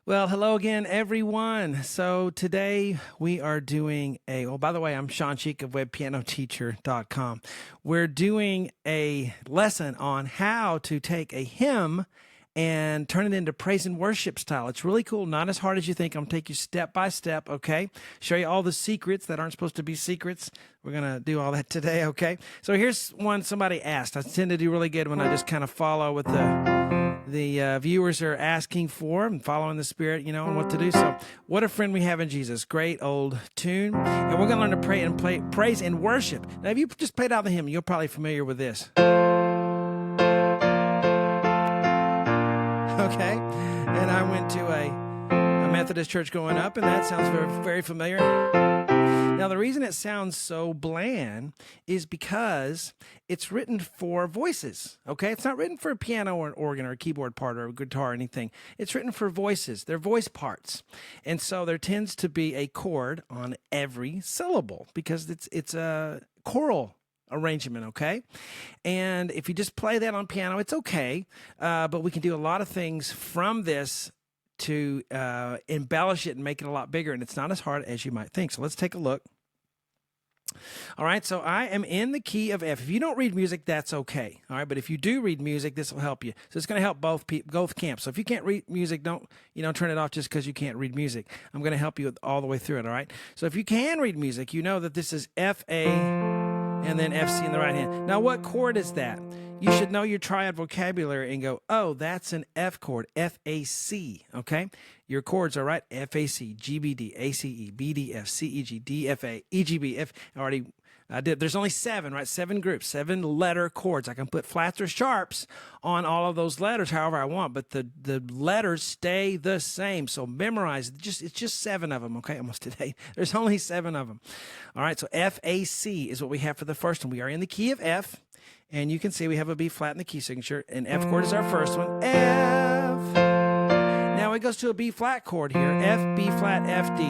Well, hello again, everyone. So today we are doing by the way, I'm Shawn Cheek of webpianoteacher.com. We're doing a lesson on how to take a hymn and turn it into praise and worship style. It's really cool, not as hard as you think. I'm going to take you step by step, okay? Show you all the secrets that aren't supposed to be secrets. We're going to do all that today, okay? So here's one somebody asked. I tend to do really good when I just kind of follow what the viewers are asking for and following the Spirit, and what to do. So, what a friend we have in Jesus. Great old tune. And we're going to learn to pray and praise and worship. Now, if you just played out the hymn, you're probably familiar with this. Okay? And I went to a Methodist church growing up, and that sounds very, very familiar. Now, the reason it sounds so bland is because it's written for voices, okay? It's not written for a piano or an organ or a keyboard part or a guitar or anything. It's written for voices. They're voice parts. And so there tends to be a chord on every syllable because it's a choral arrangement, okay? And if you just play that on piano, it's okay, but we can do a lot of things from this to embellish it and make it a lot bigger, and it's not as hard as you might think. So let's take a look. All right, so I am in the key of F. If you don't read music, that's okay. All right, but if you do read music, this will help you. So it's going to help both camps. So if you can't read music, don't turn it off just because you can't read music. I'm going to help you all the way through it. All right. So if you can read music, you know that this is F A and then F C in the right hand. Now, what chord is that? You should know your triad vocabulary and go, oh, that's an F chord, F-A-C, okay? Your chords are right, F-A-C, G-B-D, A-C-E, B-D-F, C-E-G, D-F-A, E-G-B, F. There's only 7, right? 7 groups, 7-letter chords. I can put flats or sharps on all of those letters however I want, but the letters stay the same. So memorize, it's just 7 of them, okay? Almost today. There's only 7 of them. All right, so F-A-C is what we have for the first one. We are in the key of F. And you can see we have a B flat in the key signature, and F chord is our first one, F. Now it goes to a B flat chord here, F, B flat, F, D.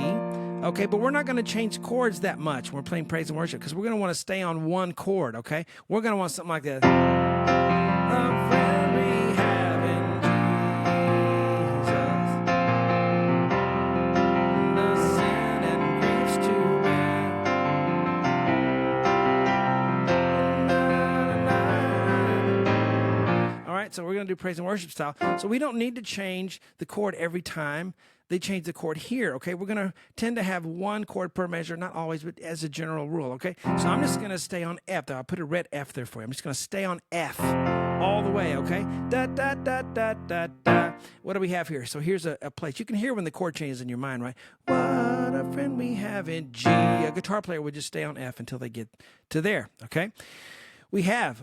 Okay, but we're not going to change chords that much when we're playing praise and worship because we're going to want to stay on one chord, okay? We're going to want something like this. A friend we have in Jesus, no sin and griefs to bear. So we're going to do praise and worship style. So we don't need to change the chord every time they change the chord here, okay? We're going to tend to have one chord per measure, not always, but as a general rule, okay? So I'm just going to stay on F. I'll put a red F there for you. I'm just going to stay on F all the way, okay? Da, da, da, da, da, da. What do we have here? So here's a place. You can hear when the chord changes in your mind, right? What a friend we have in G. A guitar player would just stay on F until they get to there, okay? We have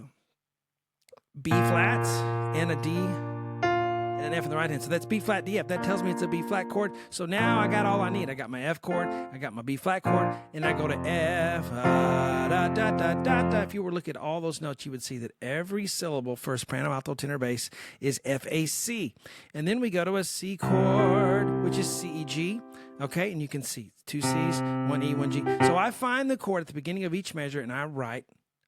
B flats and a D and an F in the right hand. So that's B flat, D, F. That tells me it's a B flat chord. So now I got all I need. I got my F chord, I got my B flat chord, and I go to F, da, da, da, da, da. If you were to look at all those notes, you would see that every syllable for soprano, alto, tenor, bass is F-A-C. And then we go to a C chord, which is C-E-G. Okay, and you can see 2 C's, 1 E, 1 G. So I find the chord at the beginning of each measure, and I write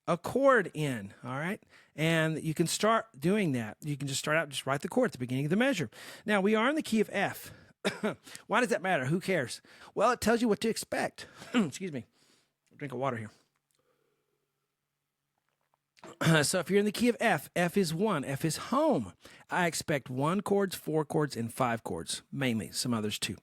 a chord in, all right? And you can start doing that. You can just start out, just write the chord at the beginning of the measure. Now, we are in the key of F. Why does that matter? Who cares? Well, it tells you what to expect. Excuse me. I'll drink of water here. So if you're in the key of F, F is 1. F is home. I expect 1 chords, 4 chords, and 5 chords, mainly, some others too.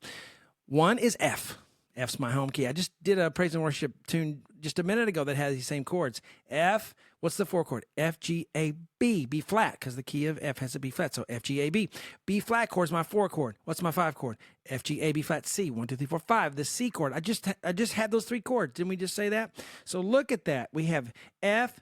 1 is F. F's my home key. I just did a praise and worship tune just a minute ago that has these same chords. F, what's the 4 chord? F, G, A, B, B flat, because the key of F has a B flat, so F, G, A, B. B flat chord is my 4 chord. What's my 5 chord? F, G, A, B flat, C. 1, 2, 3, 4, 5. The C chord. I just had those 3 chords. Didn't we just say that? So look at that. We have F,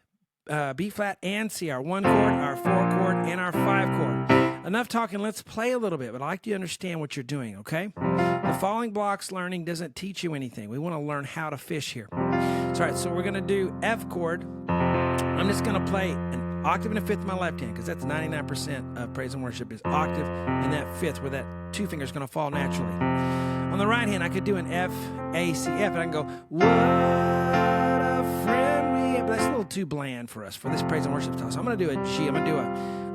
B flat, and C. Our 1 chord, our 4 chord, and our 5 chord. Enough talking, let's play a little bit, but I'd like you to understand what you're doing, okay? The falling blocks learning doesn't teach you anything. We want to learn how to fish here. All right, so we're going to do F chord. I'm just going to play an octave and a fifth in my left hand because that's 99% of praise and worship is octave and that fifth where that 2 finger is going to fall naturally. On the right hand, I could do an F, A, C, F, and I can go, what a friend we have. But that's a little too bland for us for this praise and worship style. So I'm going to do a G. I'm going to do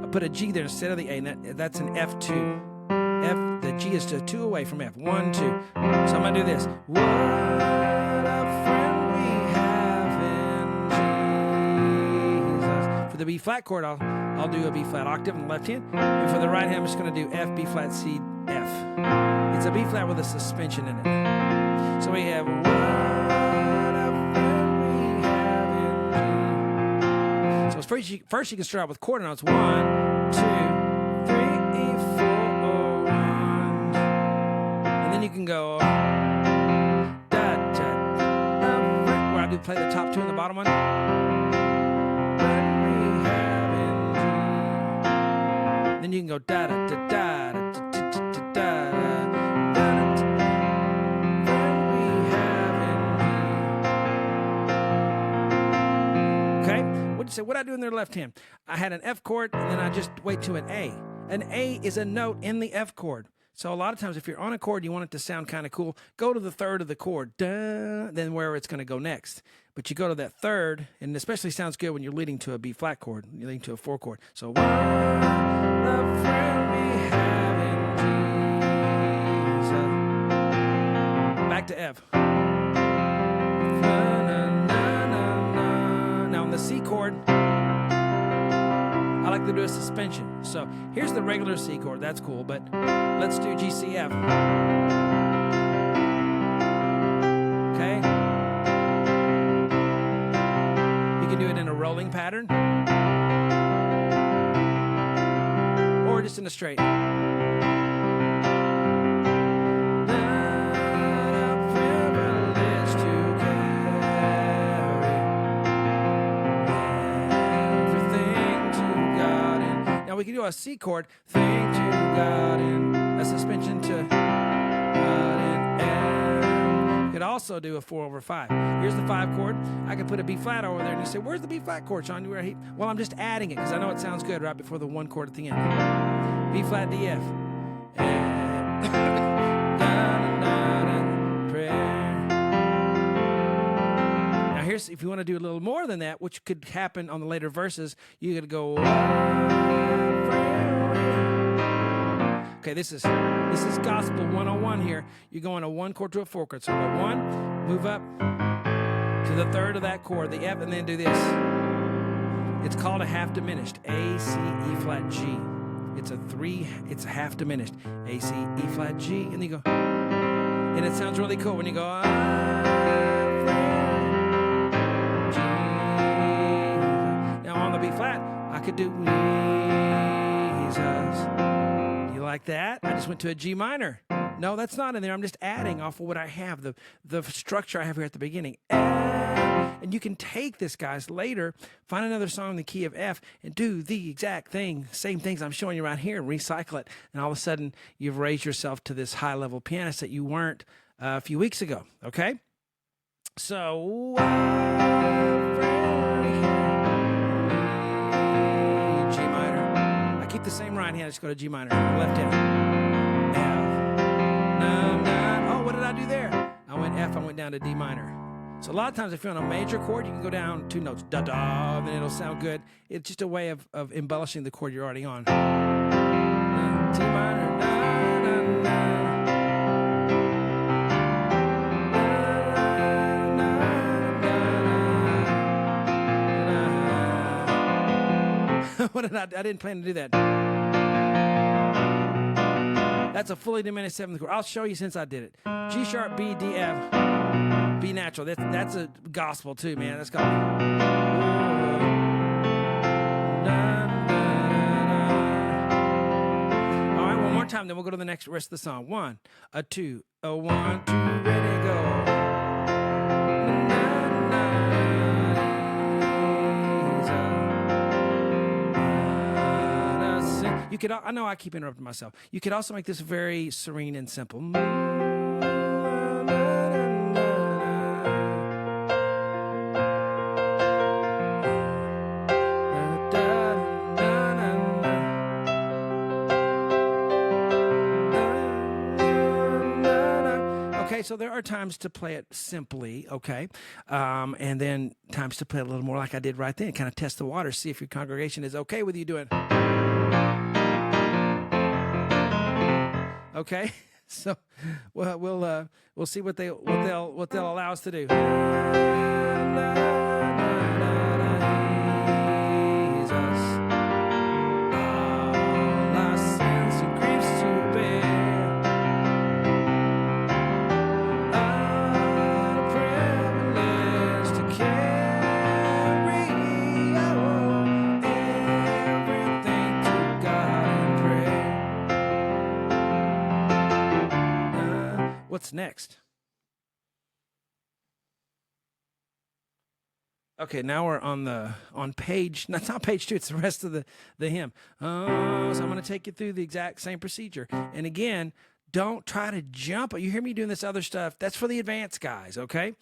I'll put a G there instead of the A, and that's an F2. F, the G is just 2 away from F. 1, 2. So I'm going to do this. What a friend we have in Jesus. For the B flat chord, I'll do a B flat octave on the left hand. And for the right hand, I'm just going to do F, B flat, C, F. It's a B flat with a suspension in it. So we have what a friend we have in Jesus. So first you can start out with quarter notes. 1, 2, 3, 4, 1. And then you can go da da where I do play the top 2 and the bottom one. Then you can go da da da da da da da da da. Okay, what'd you say? What I do in their left hand? I had an F chord, and then I just wait to an A. An A is a note in the F chord. So a lot of times, if you're on a chord, you want it to sound kind of cool, go to the third of the chord, da, then where it's going to go next. But you go to that third, and it especially sounds good when you're leading to a B flat chord, you're leading to a 4 chord. So, what a friend we have in Jesus. Back to F. Now on the C chord, I like to do a suspension. So here's the regular C chord. That's cool, but let's do G, C, F. Okay? You can do it in a rolling pattern or just in a straight. We can do a C chord, thing to God, and a suspension to God, and M. You could also do a 4/5. Here's the 5 chord. I could put a B flat over there, and you say, where's the B flat chord, Shawn? Well, I'm just adding it because I know it sounds good right before the 1 chord at the end. B flat, D, F. And prayer. Now here's, if you want to do a little more than that, which could happen on the later verses, you could go. Okay, this is gospel 101 here. You go on a 1 chord to a 4 chord. So go 1, move up to the third of that chord, the F, and then do this. It's called a half diminished. A, C, E flat, G. It's a half diminished. A, C, E flat, G, and you go. And it sounds really cool when you go. Now on the B flat, I could do Jesus. Like that. I just went to a G minor. No, that's not in there. I'm just adding off of what I have, the structure I have here at the beginning. And you can take this, guys, later, find another song in the key of F and do the exact thing, same things I'm showing you right here, and recycle it. And all of a sudden, you've raised yourself to this high-level pianist that you weren't a few weeks ago, okay? So, G minor. I keep the same right hand, just go to G minor, left hand. F, 9, 9. Oh, what did I do there? I went F, I went down to D minor. So a lot of times if you're on a major chord, you can go down 2 notes, da-da, and then it'll sound good. It's just a way of embellishing the chord you're already on. T minor, na, na, na. What did I didn't plan to do that. That's a fully diminished 7th chord. I'll show you since I did it. G sharp, B, D, F, B natural. That's a gospel too, man. That's called. All right, one more time, then we'll go to the next rest of the song. 1, a 2, a 1, 2, ready, go. You could, I know I keep interrupting myself. You could also make this very serene and simple. Okay, so there are times to play it simply, okay, and then times to play it a little more like I did right then, kind of test the water, see if your congregation is okay with you doing it. Okay, so we'll see what they'll allow us to do. What's next? Okay, now we're on page. That's not page 2. It's the rest of the hymn. So I'm going to take you through the exact same procedure. And again, don't try to jump. You hear me doing this other stuff? That's for the advanced guys. Okay,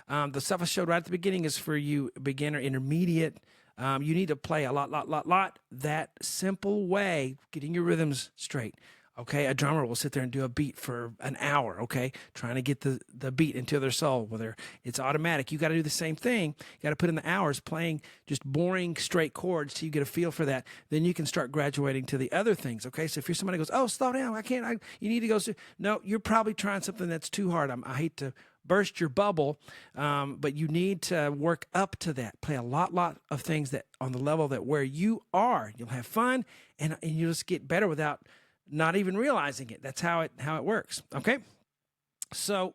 the stuff I showed right at the beginning is for you beginner, intermediate. You need to play a lot that simple way, getting your rhythms straight. Okay, a drummer will sit there and do a beat for an hour, okay, trying to get the beat into their soul, whether it's automatic. You got to do the same thing. You got to put in the hours playing just boring straight chords till you get a feel for that. Then you can start graduating to the other things, okay? So if you're somebody who goes, oh, slow down, you need to go. No, you're probably trying something that's too hard. I hate to burst your bubble, but you need to work up to that. Play a lot of things that on the level that where you are. You'll have fun, and you'll just get better without not even realizing it. That's how it works. Okay. So,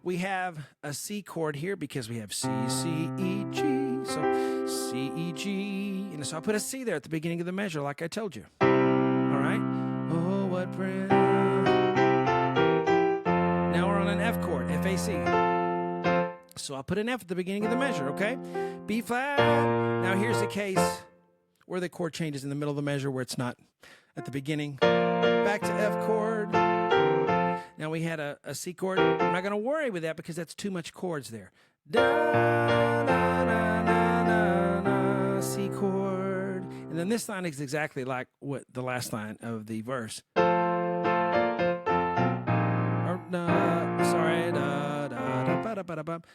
we have a C chord here because we have C, C, E, G. So C, E, G. And so I put a C there at the beginning of the measure, like I told you. All right. Oh, what friend. Now we're on an F chord, F, A, C. So I'll put an F at the beginning of the measure. Okay. B flat. Now here's a case where the chord changes in the middle of the measure where it's not at the beginning. Back to F chord. Now we had a C chord. I'm not going to worry with that because that's too much chords there. Da, da, da, da, da, da, C chord. And then this line is exactly like what the last line of the verse.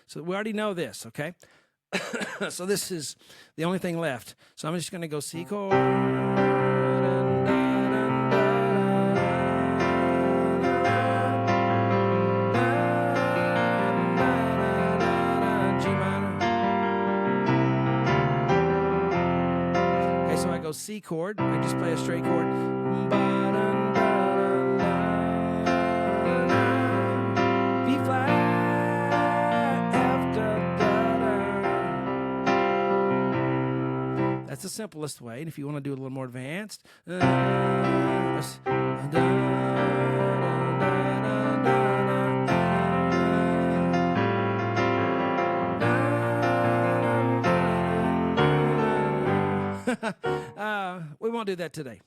So we already know this, okay? So this is the only thing left. So I'm just going to go C chord. G minor. Okay, so I go C chord. I just play a straight chord. B flat. That's the simplest way. And if you want to do it a little more advanced, we won't do that today.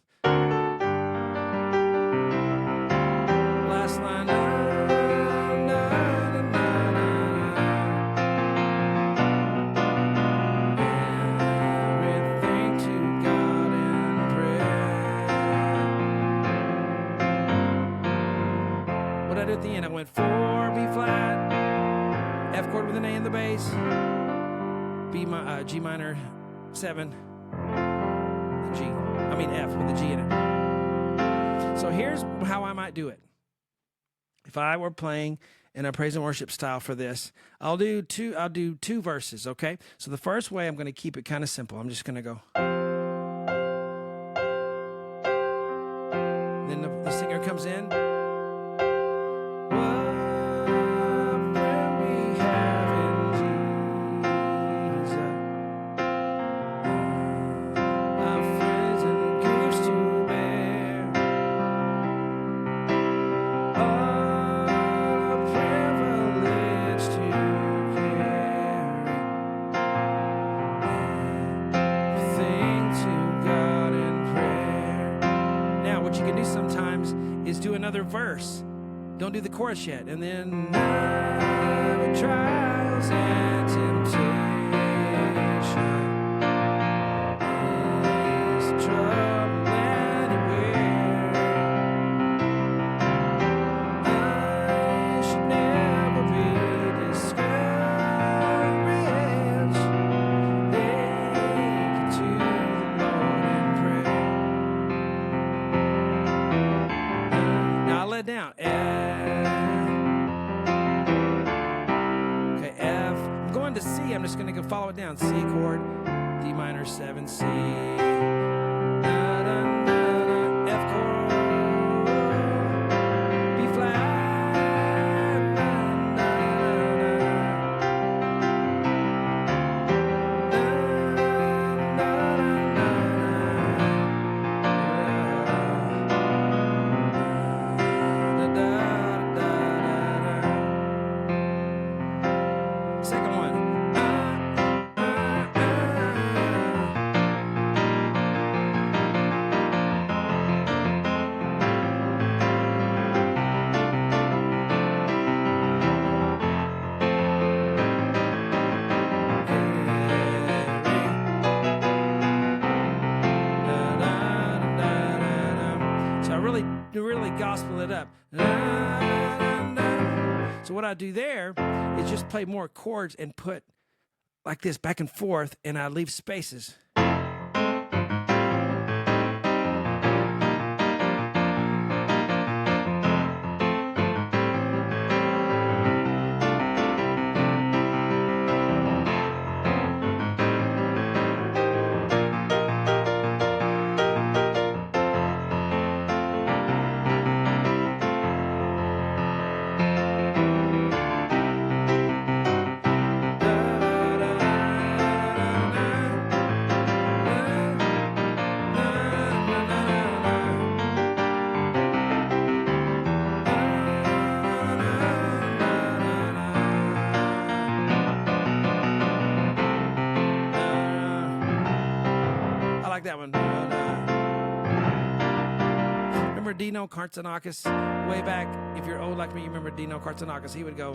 Last line. At the end, I went 4, B flat, F chord with an A in the bass, G minor 7, F with a G in it. So here's how I might do it. If I were playing in a praise and worship style for this, I'll do two verses, okay? So the first way, I'm going to keep it kind of simple. I'm just going to go. Then the singer comes in. Do another verse. Don't do the chorus yet. And then trials and temptation is trouble anywhere. I should never be discouraged. Take it to the Lord in prayer. down. Okay, F. I'm going to C. I'm just going to go follow it down. C chord, D minor 7, C. F chord, B flat. Second one. So I really gospel it up. So what I do there is just play more chords and put like this back and forth, and I leave spaces. I like that one. Remember Dino Kartsanakis way back? If you're old like me, you remember Dino Kartsanakis. He'd go.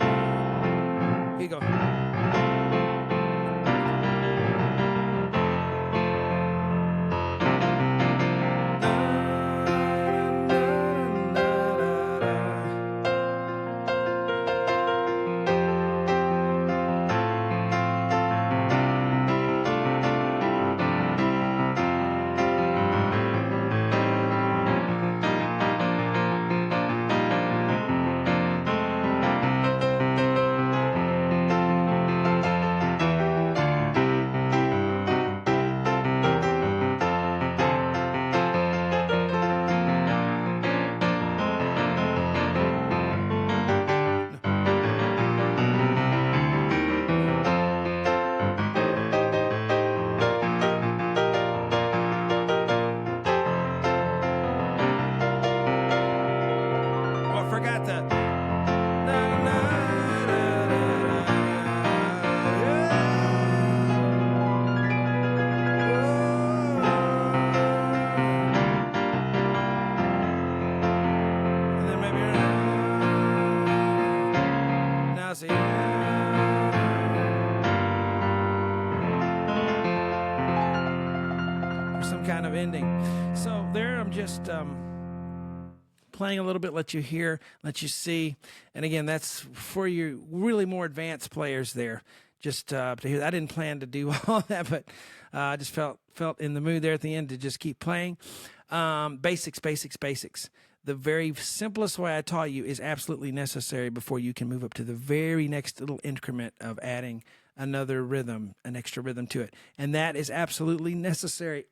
See, for some kind of ending. So there I'm just playing a little bit, let you hear, let you see. And again, that's for you really more advanced players there. Just to hear. I didn't plan to do all that, but I just felt in the mood there at the end to just keep playing. Basics. The very simplest way I taught you is absolutely necessary before you can move up to the very next little increment of adding another rhythm, an extra rhythm to it. And that is absolutely necessary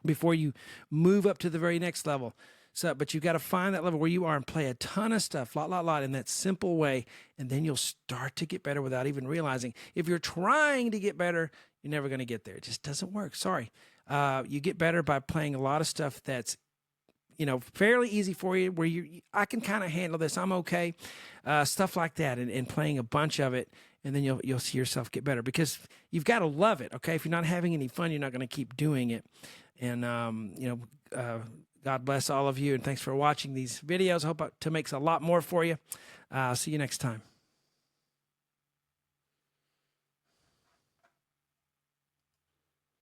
before you move up to the very next level. So, but you've got to find that level where you are and play a ton of stuff, lot in that simple way, and then you'll start to get better without even realizing. If you're trying to get better, you're never going to get there. It just doesn't work. Sorry. You get better by playing a lot of stuff that's fairly easy for you, where I can kind of handle this. I'm okay. Stuff like that, and playing a bunch of it, and then you'll see yourself get better, because you've got to love it. Okay, if you're not having any fun, you're not going to keep doing it. And God bless all of you, and thanks for watching these videos. Hope to make a lot more for you. See you next time.